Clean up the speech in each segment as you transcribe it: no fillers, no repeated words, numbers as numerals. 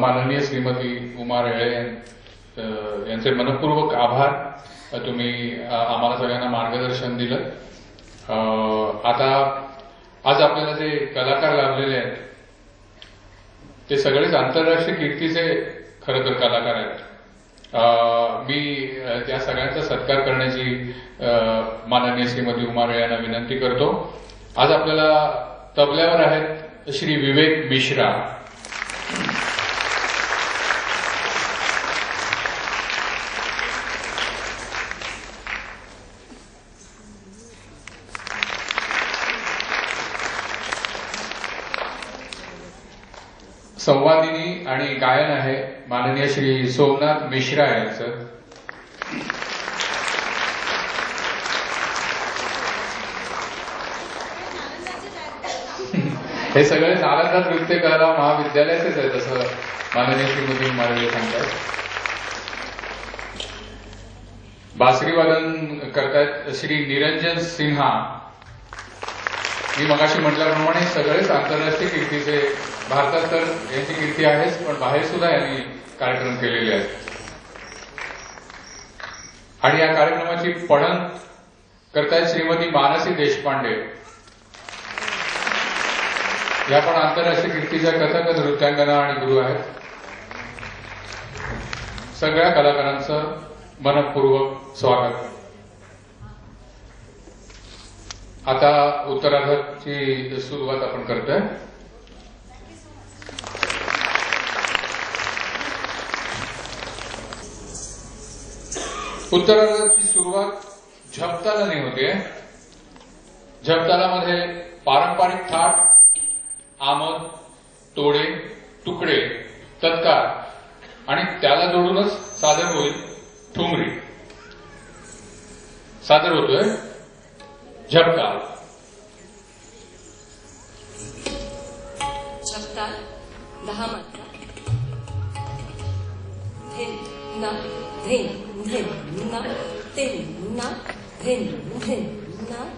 माननीय श्रीमती उमा रेळे यांचे मनपूर्वक आभार. तुम्ही आम्हाला सगळ्यांना मार्गदर्शन दिलं. आता आज आपल्याला जे कलाकार लाभलेले आहेत ते सगळेच आंतरराष्ट्रीय कीर्तीचे खरं तर कलाकार आहेत. मी त्या सगळ्यांचा सत्कार करण्याची माननीय श्रीमती उमा रेळे यांना विनंती करतो. आज आपल्याला तबल्यावर आहेत श्री विवेक मिश्रा. संवादिनी आणि गायन आहे माननीय श्री सोमनाथ मिश्रा यांचं. हे सगळे नालंदा नृत्य कला महाविद्यालयाचेच आहेत असं माननीय श्रीमती माळवे सांगतात. बासरी वादन करतायत श्री निरंजन सिन्हा. मी मगाशी म्हटल्याप्रमाणे सगळेच आंतरराष्ट्रीय कीर्तीचे, भारतात तर यांची कीर्ती आहेच पण बाहेर सुद्धा यांनी कार्यक्रम केलेले आहेत. आणि या कार्यक्रमाची पठण करतायत श्रीमती मानसी देशपांडे. या पण आंतरराष्ट्रीय कीर्तीच्या कथक नृत्यांगना आणि गुरु आहेत. सगळ्या कलाकारांचं मनपूर्वक स्वागत. आता उत्तरार्धाची सुरुवात आपण करतोय. उत्तरार्धाची सुरुवात झपतालाने होते. झपतालामध्ये पारंपरिक थाट, आमद, तोडे, तुकडे, तत्कार आणि त्याला जोडूनच सादर होईल ठुमरी. सादर होतोय झपताल. झपताल 10 मात्रा. धिन ना धिन धिन ना धिन ना धिन धिन ना.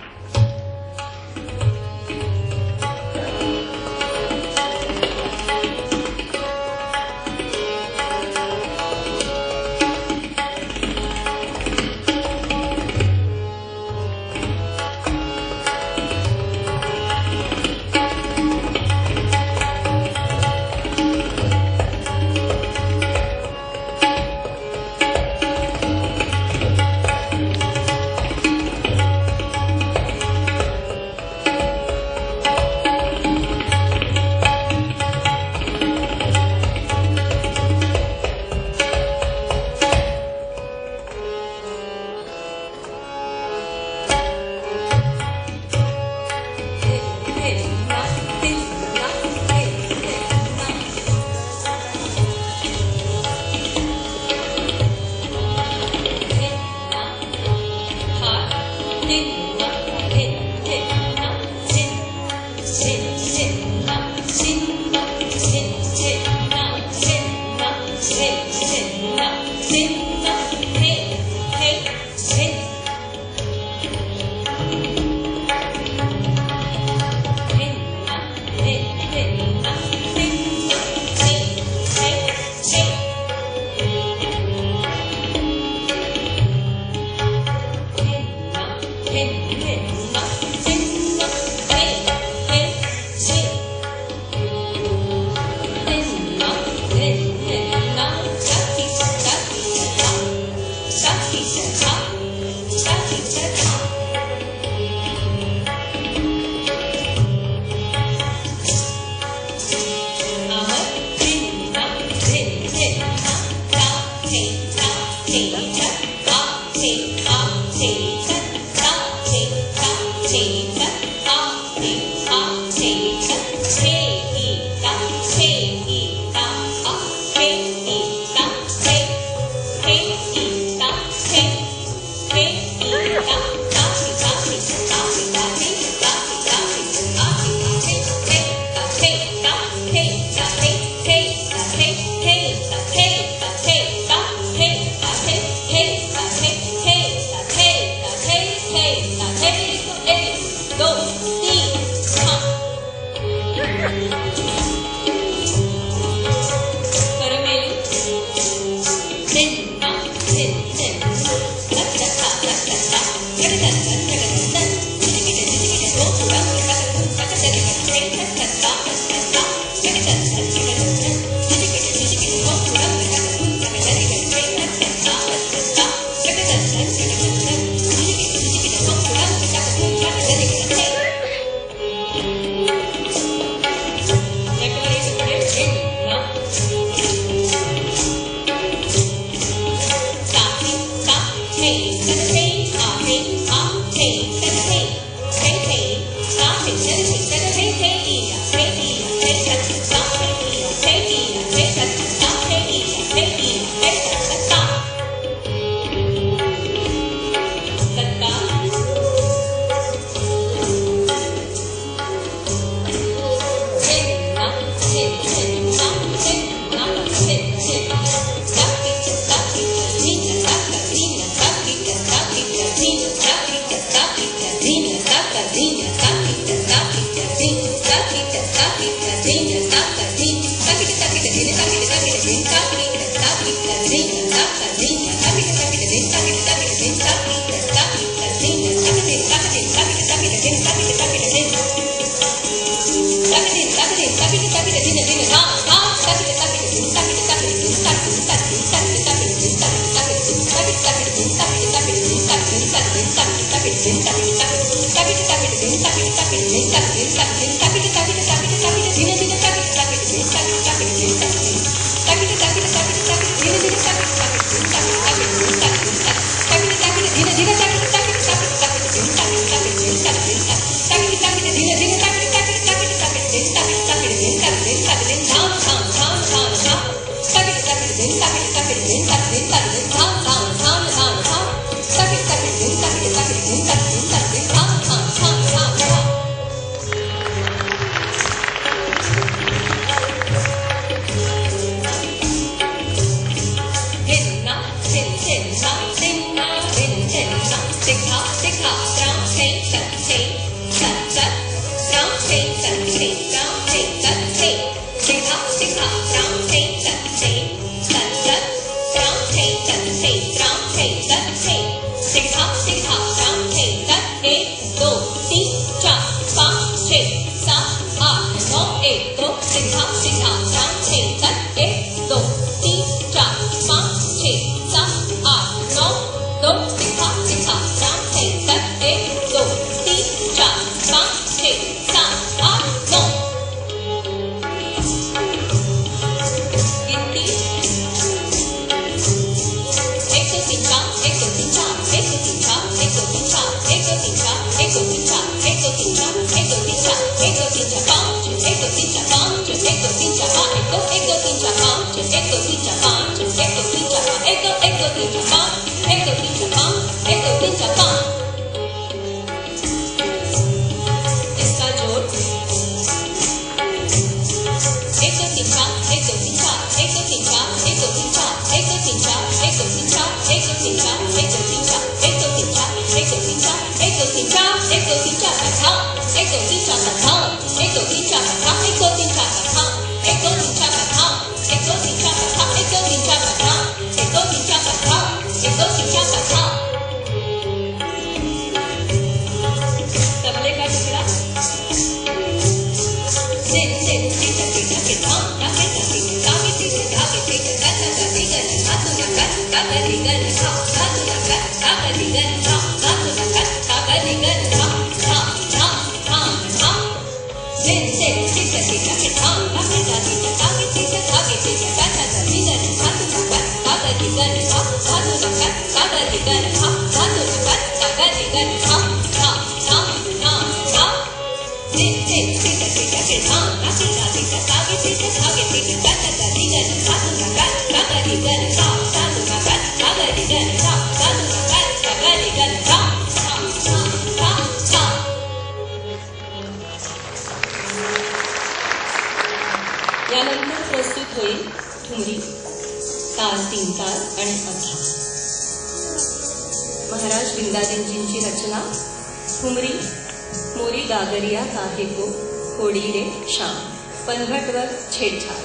यानंतर प्रस्तुत होईल ठुमरी, ताल, तीन ताल आणि अथा. महाराज बिंदादेवजींची रचना. ठुमरी. मोरी गागरिया काहे को होडी रे शाम, पनघटवर छेडछाड.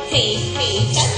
Hey,